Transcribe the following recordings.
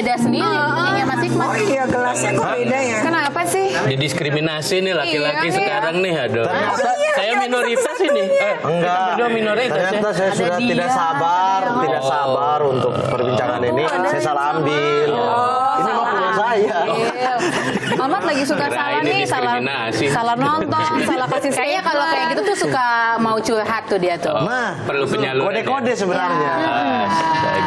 beda sendiri ininya Mas Hikmat. Oh iya, gelasnya kok beda ya? Kenapa sih? Didiskriminasi nih laki-laki sekarang nih, aduh. Saya minoritas ini. Enggak. Berdua minoritas. Ternyata saya sudah tidak sabar untuk perbincangan ini. Saya salah ambil. Ini mah punya saya. Mamat lagi suka salah nih, salah nonton, salah kasih. Kayaknya kalau kayak gitu tuh suka mau curhat tuh dia tuh. Nah, perlu penyaluran. Kode-kode sebenarnya.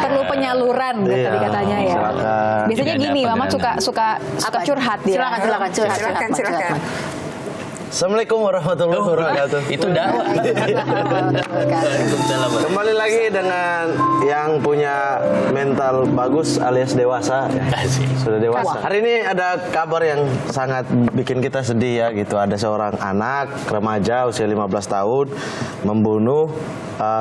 Perlu penyaluran tadi katanya ya. Silakan. Biasanya gini, Mamat suka curhat dia. Silakan. Assalamualaikum warahmatullahi wabarakatuh. Itu dakwah. Kembali lagi dengan yang punya mental bagus alias dewasa. Sudah dewasa. Hari ini ada kabar yang sangat bikin kita sedih ya gitu. Ada seorang anak remaja usia 15 tahun membunuh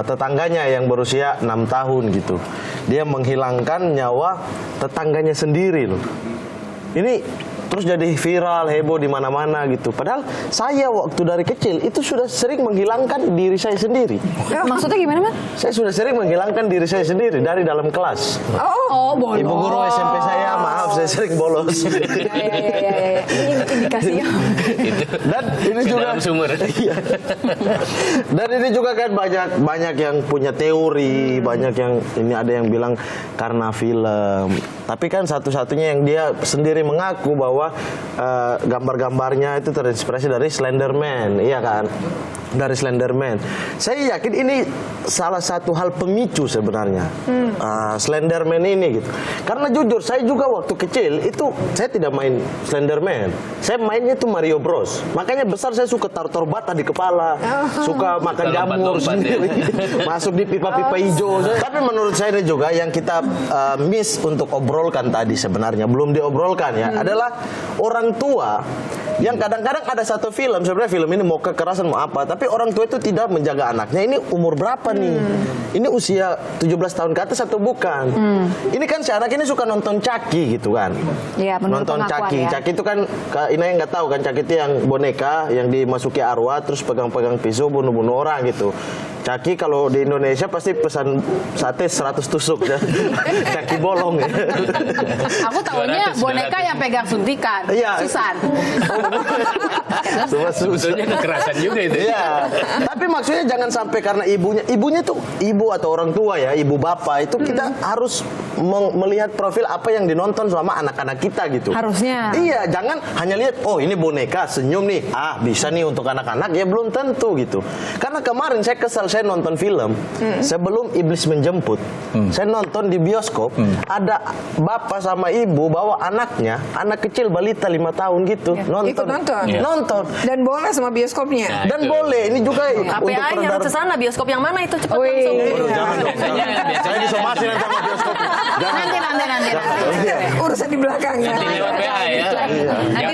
tetangganya yang berusia 6 tahun gitu. Dia menghilangkan nyawa tetangganya sendiri loh. Ini terus jadi viral, heboh di mana-mana gitu. Padahal saya waktu dari kecil itu sudah sering menghilangkan diri saya sendiri. Maksudnya gimana, Mas? Saya sudah sering menghilangkan diri saya sendiri dari dalam kelas. Oh, bolos. Ibu guru SMP saya, maaf saya sering bolos. Iya. Ini indikasinya. Dan ini juga dalam sumur. Iya. Dan ini juga kan banyak yang punya teori, banyak yang ini ada yang bilang karena film. Tapi kan satu-satunya yang dia sendiri mengaku bahwa gambar-gambarnya itu terinspirasi dari Slenderman, iya kan? Dari Slenderman. Saya yakin ini salah satu hal pemicu sebenarnya. Slenderman ini gitu. Karena jujur saya juga waktu kecil itu saya tidak main Slenderman. Saya mainnya itu Mario Bros. Makanya besar saya suka taruh bata di kepala, suka makan jamur sendiri, masuk di pipa-pipa hijau. Tapi menurut saya ini juga yang kita miss untuk obrolkan tadi sebenarnya belum diobrolkan ya adalah orang tua yang kadang-kadang ada satu film, sebenarnya film ini mau kekerasan mau apa, tapi orang tua itu tidak menjaga anaknya. Ini umur berapa nih? Ini usia 17 tahun ke atas atau bukan? Ini kan si anak ini suka nonton Chucky gitu kan? Iya, nonton Chucky. Ya. Chucky itu kan, ini yang nggak tahu kan, Chucky itu yang boneka yang dimasuki arwah terus pegang-pegang pisau bunuh-bunuh orang gitu. Chucky kalau di Indonesia pasti pesan sate 100 tusuk ya. Chucky bolong ya. Aku tahunya boneka yang pegang suntikan. Iya. Susan. Sebetulnya kekerasan juga itu. Iya. Tapi maksudnya jangan sampai karena ibunya tuh ibu atau orang tua ya, ibu bapak itu kita harus melihat profil apa yang dinonton sama anak-anak kita gitu. Harusnya. Iya, jangan hanya lihat oh ini boneka senyum nih, bisa nih untuk anak-anak, ya belum tentu gitu. Karena kemarin saya kesal, saya nonton film sebelum Iblis Menjemput. Saya nonton di bioskop, ada bapak sama ibu bawa anaknya, anak kecil balita 5 tahun gitu, Ikut nonton. Nonton. Dan boleh sama bioskopnya. Dan boleh, ini juga untuk KPA yang ke sana, bioskop yang mana itu cepat langsung. Jangan dong. Saya disomasi nanti sama bioskop. Nanti. Urusan di belakangnya. Nanti lewat PA ya. Nanti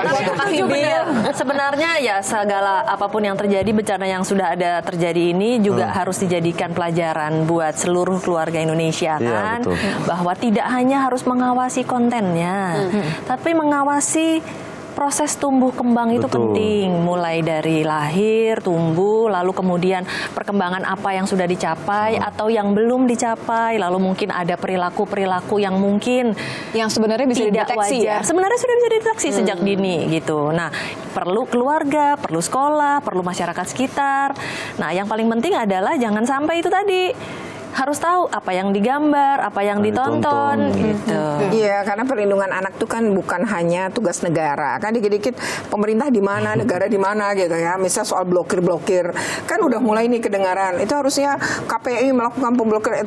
Untuk kasih bil, sebenarnya ya segala apapun yang terjadi, bencana yang sudah ada terjadi ini juga harus dijadikan pelajaran buat seluruh keluarga Indonesia kan, bahwa tidak hanya harus mengawasi kontennya, tapi mengawasi proses tumbuh kembang itu penting, mulai dari lahir, tumbuh, lalu kemudian perkembangan apa yang sudah dicapai atau yang belum dicapai, lalu mungkin ada perilaku-perilaku yang mungkin yang sebenarnya bisa tidak dideteksi wajar. Sebenarnya sudah bisa dideteksi sejak dini gitu. Nah, perlu keluarga, perlu sekolah, perlu masyarakat sekitar. Nah, yang paling penting adalah jangan sampai itu tadi, harus tahu apa yang digambar, apa yang ditonton gitu. Iya, karena perlindungan anak itu kan bukan hanya tugas negara. Kan dikit-dikit pemerintah di mana, negara di mana gitu ya. Misal soal blokir-blokir, kan udah mulai nih kedengaran. Itu harusnya KPI melakukan pemblokiran,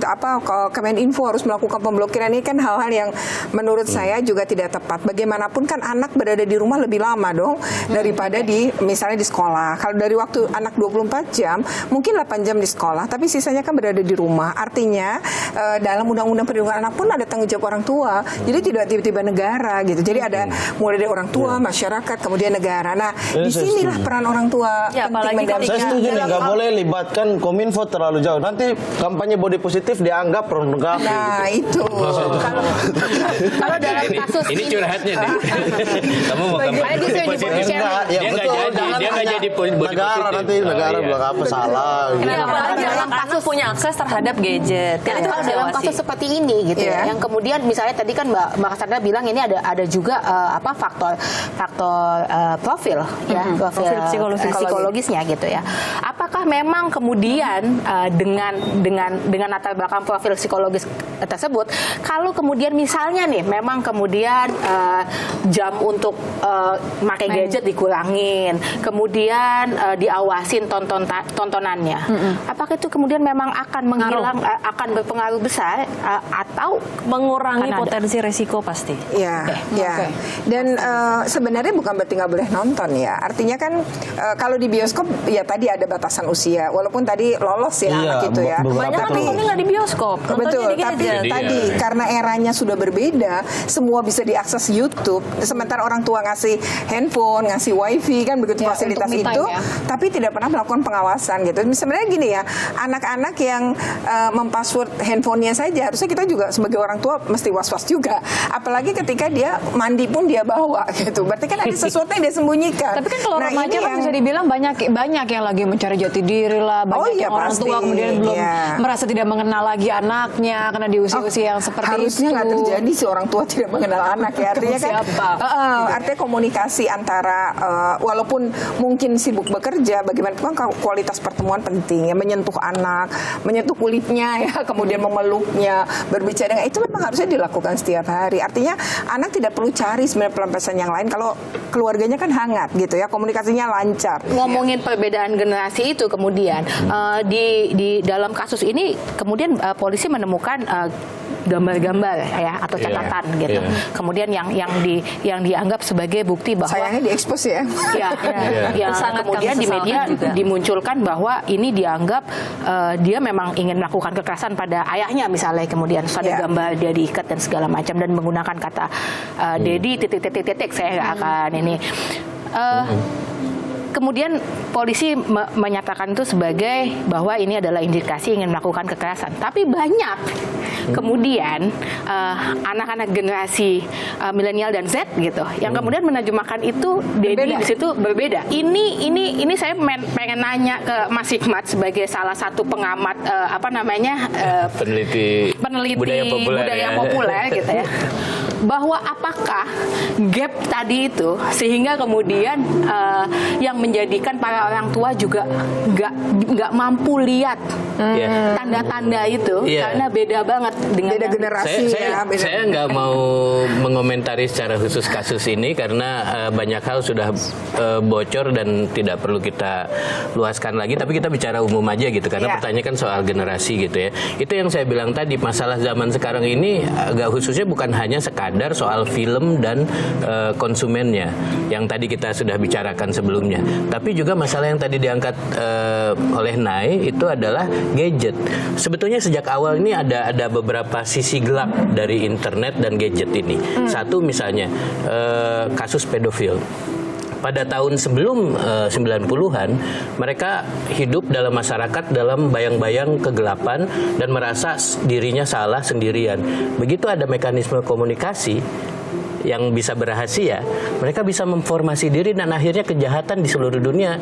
Kemeninfo harus melakukan pemblokiran. Ini kan hal-hal yang menurut saya juga tidak tepat. Bagaimanapun kan anak berada di rumah lebih lama dong daripada misalnya di sekolah. Kalau dari waktu anak 24 jam, mungkin 8 jam di sekolah, tapi sisanya kan berada di rumah. Artinya dalam Undang-Undang Perlindungan Anak pun ada tanggung jawab orang tua. Jadi tidak tiba-tiba negara gitu. Jadi ada mulai dari orang tua, masyarakat, kemudian negara. Nah, disinilah peran orang tua penting mendampingi. Saya setuju nih, nggak boleh libatkan Kominfo terlalu jauh. Nanti kampanye body positif dianggap pornografi. Nah, gitu. Kalau dalam kasus ini curhatnya nih. Kamu mau kampanye body positif? Ya betul. Dia nggak jadi body positif. Negara nanti negara bilang apa salah. Apalagi dalam kasus punya akses terhadap gadget. Nah, itu dalam kasus seperti ini gitu ya. Yang kemudian misalnya tadi kan Mbak Cassandra bilang ini ada juga faktor profil ya, profil psikologisnya gitu ya. Apakah memang kemudian dengan latar belakang profil psikologis tersebut, kalau kemudian misalnya nih memang kemudian jam untuk pakai gadget dikurangin, kemudian diawasin tontonannya, apakah itu kemudian memang akan akan berpengaruh besar atau mengurangi potensi resiko pasti? Ya, Dan sebenarnya bukan berarti nggak boleh nonton ya. Artinya kan kalau di bioskop ya tadi ada batasan usia. Walaupun tadi lolos ya anak itu ya. Banyak kan nontonnya nggak di bioskop. Betul. Tapi tadi karena eranya sudah berbeda, semua bisa diakses YouTube. Sementara orang tua ngasih handphone, ngasih wifi kan begitu fasilitas itu, tapi tidak pernah melakukan pengawasan gitu. Sebenarnya gini ya, anak-anak yang mempassword handphonenya saja harusnya kita juga sebagai orang tua mesti was-was juga. Apalagi ketika dia mandi pun dia bawa gitu. Berarti kan ada sesuatu yang dia sembunyikan. Tapi kan kalau remaja kan bisa dibilang banyak yang lagi mencari jati diri lah, banyak yang orang tua kemudian belum merasa tidak mengenal lagi anaknya karena di usia-usia yang seperti harusnya itu. Nggak terjadi si orang tua tidak mengenal anak ya. Artinya kan artinya komunikasi antara walaupun mungkin sibuk bekerja, bagaimanapun kualitas pertemuan penting ya, menyentuh anak, menyentuh kulitnya ya, kemudian memeluknya, berbicara dengan itu memang harusnya dilakukan setiap hari. Artinya anak tidak perlu cari sebenarnya pelampiasan yang lain kalau keluarganya kan hangat gitu ya, komunikasinya lancar. Ngomongin perbedaan generasi itu kemudian di dalam kasus ini kemudian polisi menemukan gambar-gambar ya atau catatan gitu. Kemudian yang dianggap sebagai bukti bahwa sayangnya diekspos ya. Ya, kemudian di media dimunculkan bahwa ini dianggap dia memang ingin melakukan kekerasan pada ayahnya misalnya, kemudian ada gambar dia diikat dan segala macam dan menggunakan kata Dedi titik saya nggak akan ini. Kemudian polisi menyatakan itu sebagai bahwa ini adalah indikasi ingin melakukan kekerasan. Tapi banyak kemudian anak-anak generasi milenial dan Z gitu yang kemudian menerjemahkan itu Dedi di situ berbeda. Ini saya pengen nanya ke Mas Hikmat sebagai salah satu pengamat peneliti budaya populer gitu ya. Bahwa apakah gap tadi itu sehingga kemudian yang menjadikan para orang tua juga nggak mampu lihat tanda-tanda itu karena beda banget dengan beda generasi. Saya nggak mau mengomentari secara khusus kasus ini karena banyak hal sudah bocor dan tidak perlu kita luaskan lagi. Tapi kita bicara umum aja gitu karena pertanyaan kan soal generasi gitu ya. Itu yang saya bilang tadi, masalah zaman sekarang ini agak khususnya bukan hanya sekadar soal film dan konsumennya yang tadi kita sudah bicarakan sebelumnya, tapi juga masalah yang tadi diangkat oleh Nay itu adalah gadget. Sebetulnya sejak awal ini ada beberapa sisi gelap dari internet dan gadget ini. Satu misalnya kasus pedofil. Pada tahun sebelum 90-an, mereka hidup dalam masyarakat dalam bayang-bayang kegelapan dan merasa dirinya salah sendirian. Begitu ada mekanisme komunikasi yang bisa berrahasia, mereka bisa memformasi diri dan akhirnya kejahatan di seluruh dunia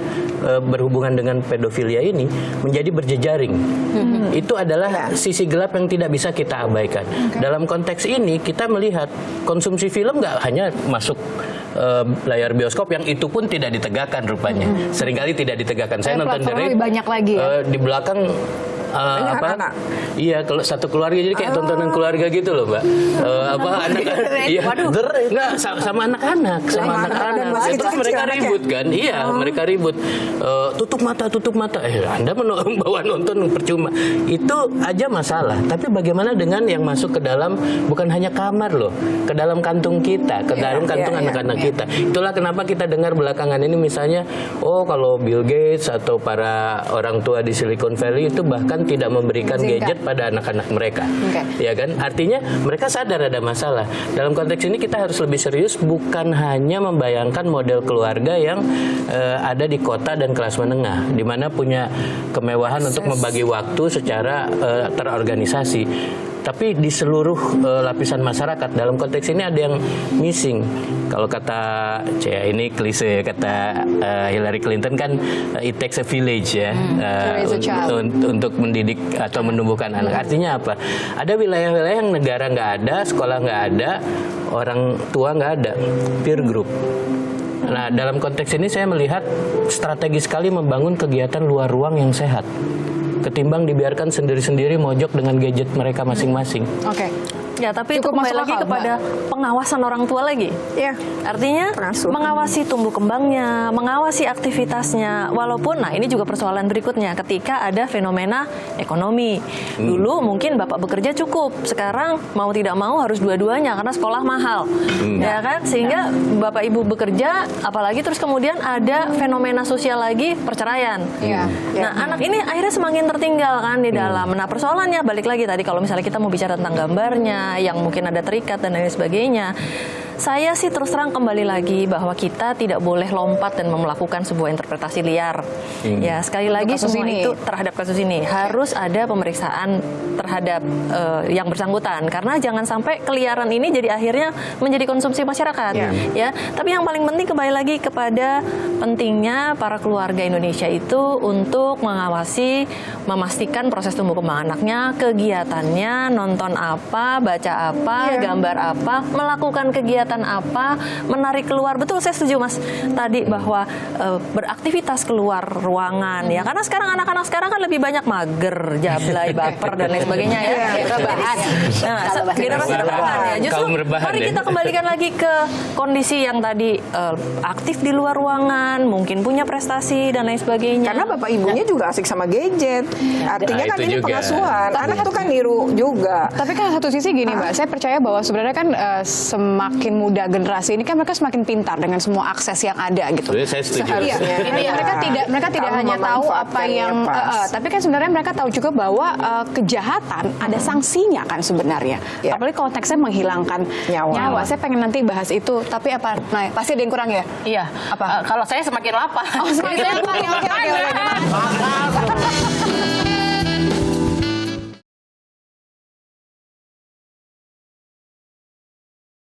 berhubungan dengan pedofilia ini menjadi berjejaring. Itu adalah sisi gelap yang tidak bisa kita abaikan. Dalam konteks ini kita melihat konsumsi film nggak hanya masuk layar bioskop yang itu pun tidak ditegakkan rupanya. Seringkali tidak ditegakkan. Saya nonton dari banyak lagi ya. Di belakang iya, kalau satu keluarga jadi kayak tontonan keluarga gitu loh, Mbak. Enggak sama anak-anak, Terus mereka ribut kan? Iya, mereka ribut. Tutup mata. Anda bawa nonton percuma. Itu aja masalah. Tapi bagaimana dengan yang masuk ke dalam bukan hanya kamar loh, ke dalam kantung kita, ke dalam kantung anak-anak kita. Itulah kenapa kita dengar belakangan ini misalnya, kalau Bill Gates atau para orang tua di Silicon Valley itu bahkan tidak memberikan gadget pada anak-anak mereka, ya kan? Artinya mereka sadar ada masalah. Dalam konteks ini kita harus lebih serius, bukan hanya membayangkan model keluarga yang ada di kota dan kelas menengah, di mana punya kemewahan untuk membagi waktu secara terorganisasi. tapi di seluruh lapisan masyarakat. Dalam konteks ini ada yang missing. Kalau kata ini klise kata Hillary Clinton kan it takes a village ya untuk mendidik atau menumbuhkan anak. Artinya apa? Ada wilayah-wilayah yang negara nggak ada, sekolah nggak ada, orang tua nggak ada, peer group. Nah, dalam konteks ini saya melihat strategi sekali membangun kegiatan luar ruang yang sehat ketimbang dibiarkan sendiri-sendiri mojok dengan gadget mereka masing-masing. Oke. Ya, tapi Cukup itu kembali masuk lagi akal, kepada pengawasan orang tua lagi. Ya. Artinya Pengasuhan. mengawasi tumbuh kembangnya, mengawasi aktivitasnya. Walaupun, nah ini juga persoalan berikutnya. Ketika ada fenomena ekonomi, dulu mungkin bapak bekerja cukup, sekarang mau tidak mau harus dua-duanya karena sekolah mahal, ya kan? Sehingga bapak ibu bekerja, apalagi terus kemudian ada fenomena sosial lagi perceraian. Iya. Nah, anak ini akhirnya semakin tertinggal kan di dalam. Nah, persoalannya balik lagi tadi kalau misalnya kita mau bicara tentang gambarnya yang mungkin ada terikat dan lain sebagainya. Saya sih terus terang kembali lagi bahwa kita tidak boleh lompat dan melakukan sebuah interpretasi liar. Ya, sekali lagi semua itu terhadap kasus ini harus ada pemeriksaan terhadap yang bersangkutan karena jangan sampai keliaran ini jadi akhirnya menjadi konsumsi masyarakat. Ya, tapi yang paling penting kembali lagi kepada pentingnya para keluarga Indonesia itu untuk mengawasi, memastikan proses tumbuh kembang anaknya, kegiatannya, nonton apa, baca apa, gambar apa, melakukan kegiatan apa, menarik keluar. Betul, saya setuju Mas tadi bahwa beraktivitas keluar ruangan ya, karena sekarang anak-anak sekarang kan lebih banyak mager, jablay, baper dan lain sebagainya ya. Rebahan. Generasi rebahan ya. Justru Kaum rebahan mari ya. kita kembalikan lagi ke kondisi yang tadi aktif di luar ruangan, mungkin punya prestasi dan lain sebagainya. Karena bapak ibunya juga asik sama gadget. Artinya Nah, kan itu ini juga. pengasuhan. Anak tuh kan niru juga. Tapi kan satu sisi gini Mbak, saya percaya bahwa sebenarnya kan semakin muda generasi ini kan mereka semakin pintar dengan semua akses yang ada gitu. Sebenarnya saya setuju. Seharusnya. Iya. Mereka tidak Kalau hanya tahu apa memanfaatkannya yang pas. tapi kan sebenarnya mereka tahu juga bahwa kejahatan ada sanksinya kan sebenarnya. Ya. Apalagi konteksnya menghilangkan Nyawa. Saya pengen nanti bahas itu, tapi apa? Nah, pasti ada yang kurang ya? Iya. Apa? Kalau saya semakin lapar. Oh, semakin lapar. Oke.